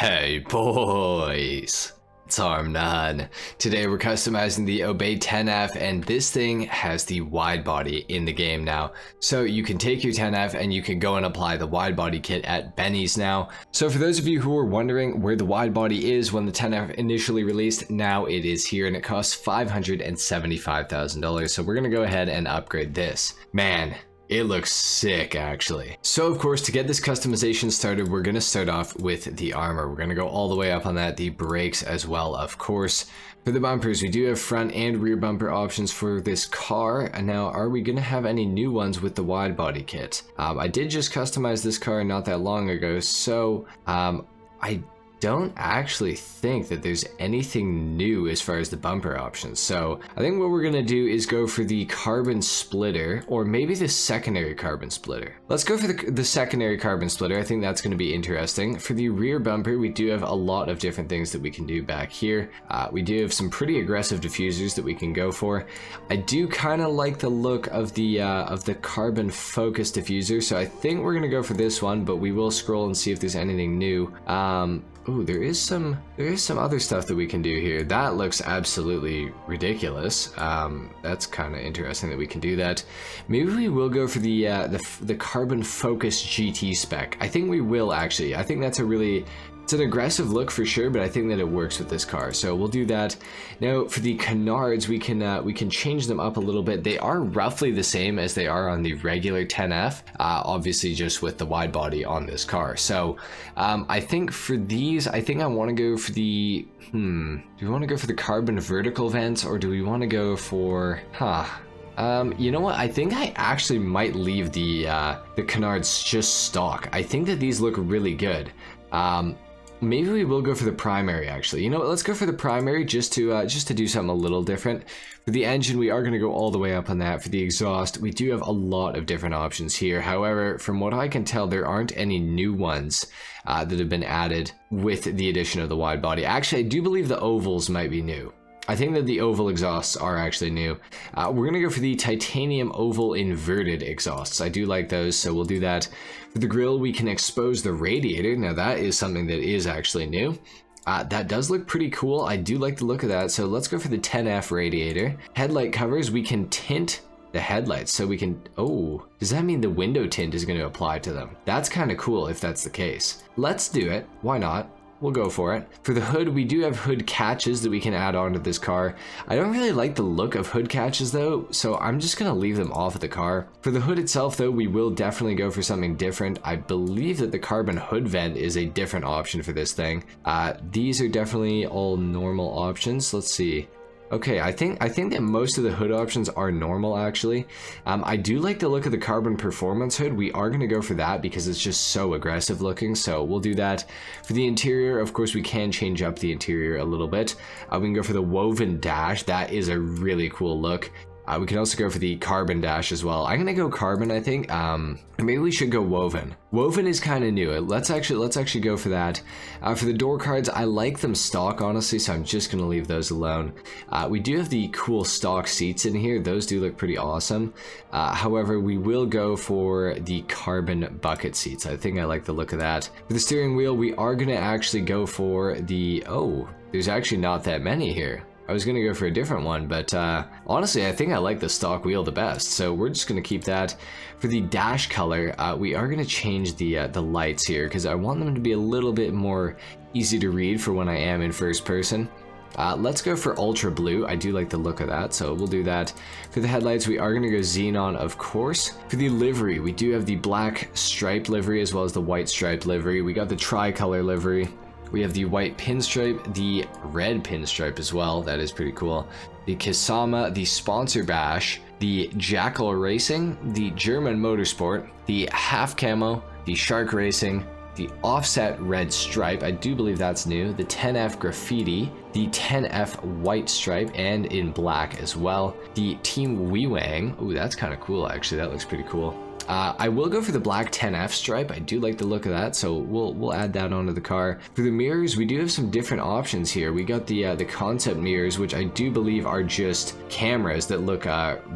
Hey boys, it's HarmNone. Today we're customizing the Obey 10F, and this thing has the wide body in the game now. So you can take your 10F and you can go and apply the wide body kit at Benny's now. So for those of you who were wondering where the wide body is when the 10F initially released, now it is here and it costs $575,000. So we're gonna go ahead and upgrade this. Man, it looks sick, actually. So of course, to get this customization started, we're gonna start off with the armor. We're gonna go all the way up on that, the brakes as well, of course. For the bumpers, we do have front and rear bumper options for this car. And now, are we gonna have any new ones with the wide body kit? I did just customize this car not that long ago, so I don't actually think that there's anything new as far as the bumper options. So I think what we're gonna do is go for the carbon splitter, or maybe the secondary carbon splitter. Let's go for the secondary carbon splitter. I think that's gonna be interesting. For the rear bumper, we do have a lot of different things that we can do back here. We do have some pretty aggressive diffusers that we can go for. I do kind of like the look of the carbon focus diffuser, so I think we're gonna go for this one, but we will scroll and see if there's anything new. Ooh, there is some other stuff that we can do here. That looks absolutely ridiculous. That's kind of interesting that we can do that. Maybe we will go for the carbon focus GT spec. I think we will, actually. I think that's it's an aggressive look for sure, but I think that it works with this car, so we'll do that. Now for the canards, we can change them up a little bit. They are roughly the same as they are on the regular 10F, obviously just with the wide body on this car. So I think for these, I think I want to go for the do we want to go for the carbon vertical vents, or do we want to go for you know what? I think I actually might leave the canards just stock. I think that these look really good. Maybe we will go for the primary, actually. You know what, let's go for the primary just to do something a little different. For the engine, we are going to go all the way up on that. For the exhaust, we do have a lot of different options here. However, from what I can tell, there aren't any new ones that have been added with the addition of the wide body. Actually, I do believe the ovals might be new. I think that the oval exhausts are actually new. We're gonna go for the titanium oval inverted exhausts. I do like those, so we'll do that. For the grille, we can expose the radiator. Now that is something that is actually new. That does look pretty cool. I do like the look of that, so let's go for the 10F radiator. Headlight covers, we can tint the headlights, so we can, oh, does that mean the window tint is gonna apply to them? That's kind of cool if that's the case. Let's do it, why not? We'll go for it. For the hood, we do have hood catches that we can add on to this car. I don't really like the look of hood catches though, so I'm just gonna leave them off of the car. For the hood itself though, we will definitely go for something different. I believe that the carbon hood vent is a different option for this thing. These are definitely all normal options. Let's see. Okay, I think that most of the hood options are normal, actually. I do like the look of the carbon performance hood. We are going to go for that because it's just so aggressive looking, so we'll do that. For the interior, of course, we can change up the interior a little bit. We can go for the woven dash. That is a really cool look. We can also go for the carbon dash as well. I'm gonna go carbon, I think. Maybe we should go woven. Woven is kind of new. Let's actually go for that. For the door cards, I like them stock, honestly, so I'm just gonna leave those alone. We do have the cool stock seats in here. Those do look pretty awesome. However, we will go for the carbon bucket seats. I think I like the look of that. For the steering wheel, we are gonna actually go for the, oh, there's actually not that many here. I was gonna go for a different one, but honestly, I think I like the stock wheel the best, so we're just gonna keep that. For the dash color, we are gonna change the lights here because I want them to be a little bit more easy to read for when I am in first person. Let's go for ultra blue. I do like the look of that, so we'll do that. For the headlights, we are gonna go xenon, of course. For the livery, we do have the black striped livery as well as the white striped livery. We got the tricolor livery. We have the white pinstripe, the red pinstripe as well. That is pretty cool. The Kisama, the Sponsor Bash, the Jackal Racing, the German Motorsport, the Half Camo, the Shark Racing, the Offset Red Stripe. I do believe that's new. The 10F Graffiti, the 10F White Stripe, and in black as well. The Team Wee Wang. Ooh, that's kind of cool, actually. That looks pretty cool. I will go for the black 10F stripe. I do like the look of that, so we'll add that onto the car. For the mirrors, we do have some different options here. We got the concept mirrors, which I do believe are just cameras that look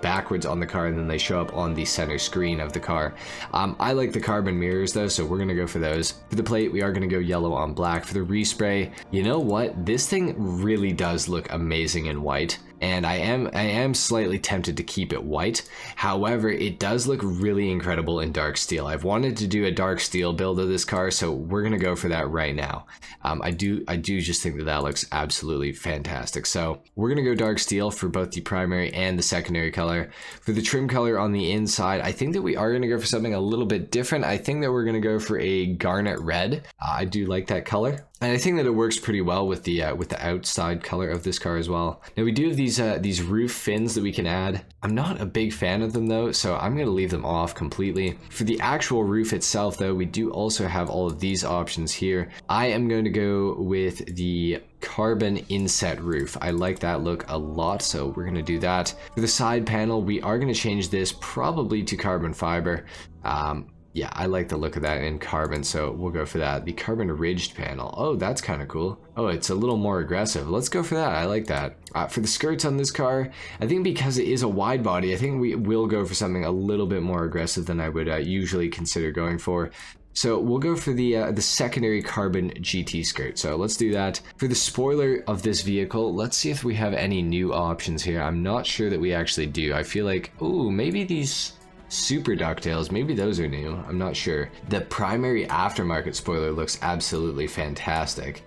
backwards on the car and then they show up on the center screen of the car. I like the carbon mirrors though, so we're gonna go for those. For the plate, we are gonna go yellow on black. For the respray, you know what? This thing really does look amazing in white. And I am slightly tempted to keep it white. However, it does look really incredible in dark steel. I've wanted to do a dark steel build of this car, so we're gonna go for that right now. I do just think that looks absolutely fantastic. So we're gonna go dark steel for both the primary and the secondary color. For the trim color on the inside, I think that we are gonna go for something a little bit different. I think that we're gonna go for a garnet red. I do like that color. And I think that it works pretty well with the outside color of this car as well. Now we do have these roof fins that we can add. I'm not a big fan of them though, so I'm gonna leave them off completely. For the actual roof itself though, we do also have all of these options here. I am going to go with the carbon inset roof. I like that look a lot, so we're gonna do that. For the side panel, we are gonna change this probably to carbon fiber. Yeah, I like the look of that in carbon, so we'll go for that. The carbon ridged panel. Oh, that's kind of cool. Oh, it's a little more aggressive. Let's go for that. I like that. For the skirts on this car, I think because it is a wide body, I think we will go for something a little bit more aggressive than I would usually consider going for. So we'll go for the secondary carbon GT skirt. So let's do that. For the spoiler of this vehicle, let's see if we have any new options here. I'm not sure that we actually do. I feel like, oh, maybe these super ducktails, maybe those are new. I'm not sure. The primary aftermarket spoiler looks absolutely fantastic.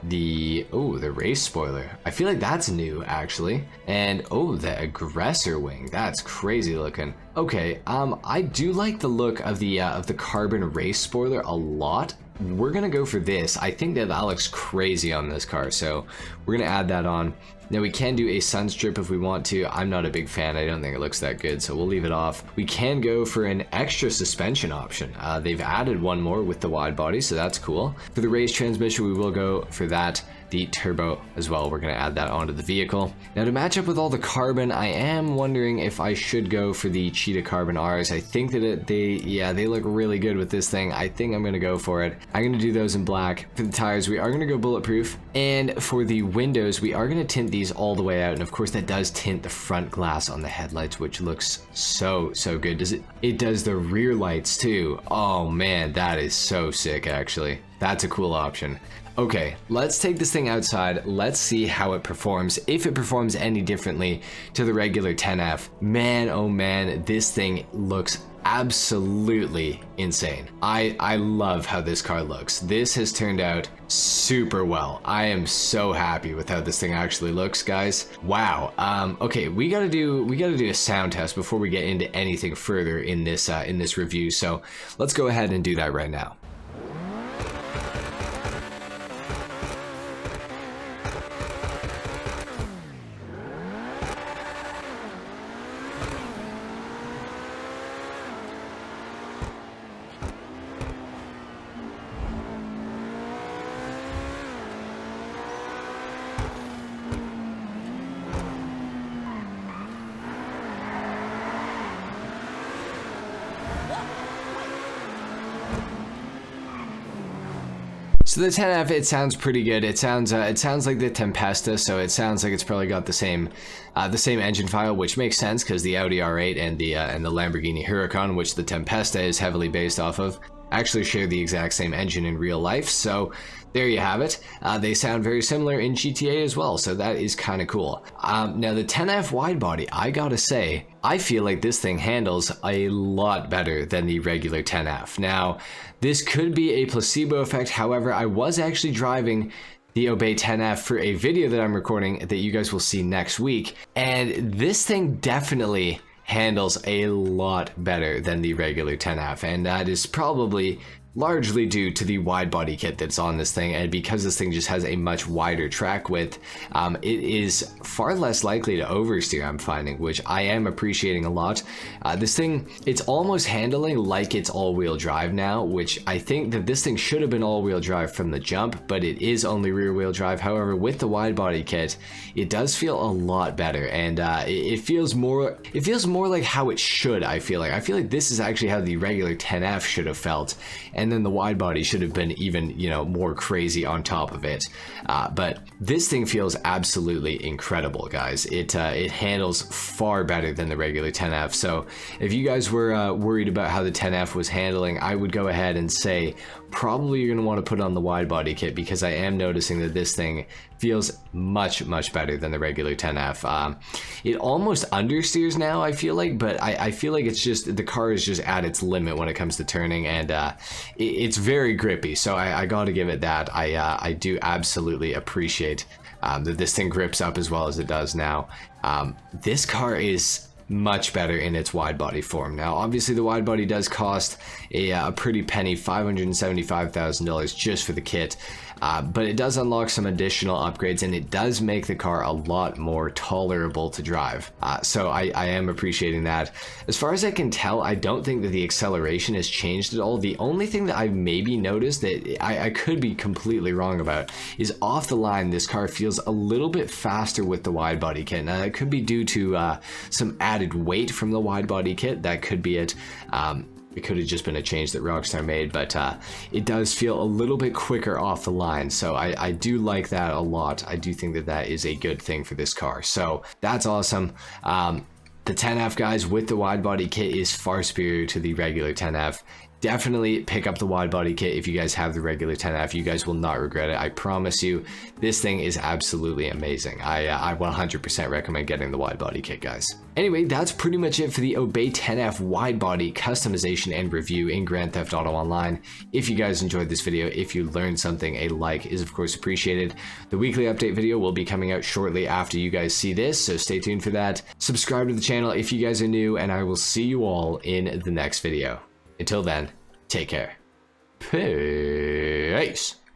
The race spoiler, I feel like that's new actually. And oh, the aggressor wing, that's crazy looking. Okay, I do like the look of the carbon race spoiler a lot. We're gonna go for this. I think that looks crazy on this car, so we're gonna add that on. Now we can do a sun strip if we want to. I'm not a big fan. I don't think it looks that good, so we'll leave it off. We can go for an extra suspension option. They've added one more with the wide body, so that's cool. For the race transmission, we will go for that. The turbo as well, we're going to add that onto the vehicle. Now to match up with all the carbon, I am wondering if I should go for the Cheetah Carbon R's. I think that they look really good with this thing. I think I'm going to go for it. I'm going to do those in black. For the tires, we are going to go bulletproof. And for the windows, we are going to tint these all the way out. And of course that does tint the front glass on the headlights, which looks so good. It does the rear lights too. Oh man, that is so sick actually. That's a cool option. Okay, let's take this thing outside. Let's see how it performs, if it performs any differently to the regular 10F. Man, oh man, this thing looks absolutely insane. I love how this car looks. This has turned out super well. I am so happy with how this thing actually looks, guys. Wow. Okay, we gotta do a sound test before we get into anything further in this review. So let's go ahead and do that right now. So the 10F, it sounds pretty good. It sounds like the Tempesta, so it sounds like it's probably got the same engine file, which makes sense because the Audi R8 and the Lamborghini Huracan, which the Tempesta is heavily based off of, actually share the exact same engine in real life. So there you have it. They sound very similar in GTA as well, so that is kind of cool. Now the 10F widebody, I gotta say, I feel like this thing handles a lot better than the regular 10F. Now, this could be a placebo effect. However, I was actually driving the Obey 10F for a video that I'm recording that you guys will see next week, and this thing definitely handles a lot better than the regular 10F, and that is probably largely due to the wide body kit that's on this thing, and because this thing just has a much wider track width, it is far less likely to oversteer, I'm finding, which I am appreciating a lot. This thing, it's almost handling like it's all-wheel drive now, which I think that this thing should have been all-wheel drive from the jump, but it is only rear-wheel drive. However, with the wide body kit, it does feel a lot better, and it feels more like how it should. I feel like this is actually how the regular 10F should have felt, and then the wide body should have been even, you know, more crazy on top of it. But this thing feels absolutely incredible, guys. It handles far better than the regular 10F. So if you guys were worried about how the 10F was handling, I would go ahead and say probably you're going to want to put on the wide body kit, because I am noticing that this thing feels much better than the regular 10F. It almost understeers now, I feel like, but I feel like it's just, the car is just at its limit when it comes to turning, and it's very grippy, so I gotta give it that. I do absolutely appreciate that this thing grips up as well as it does now. This car is much better in its wide body form. Now obviously the wide body does cost a pretty penny, $575,000 just for the kit, but it does unlock some additional upgrades, and it does make the car a lot more tolerable to drive. So I am appreciating that. As far as I can tell, I don't think that the acceleration has changed at all. The only thing that I've maybe noticed that I could be completely wrong about is off the line, this car feels a little bit faster with the wide body kit. Now that could be due to some added weight from the wide body kit. That could be it. It could have just been a change that Rockstar made, but it does feel a little bit quicker off the line, so I do like that a lot. I do think that that is a good thing for this car, so that's awesome. The 10F, guys, with the wide body kit is far superior to the regular 10F. Definitely pick up the wide body kit if you guys have the regular 10F. You guys will not regret it. I promise you, this thing is absolutely amazing. I 100% recommend getting the wide body kit, guys. Anyway, that's pretty much it for the Obey 10F wide body customization and review in Grand Theft Auto Online. If you guys enjoyed this video, if you learned something, a like is of course appreciated. The weekly update video will be coming out shortly after you guys see this, so stay tuned for that. Subscribe to the channel if you guys are new, and I will see you all in the next video. Until then, take care. Peace.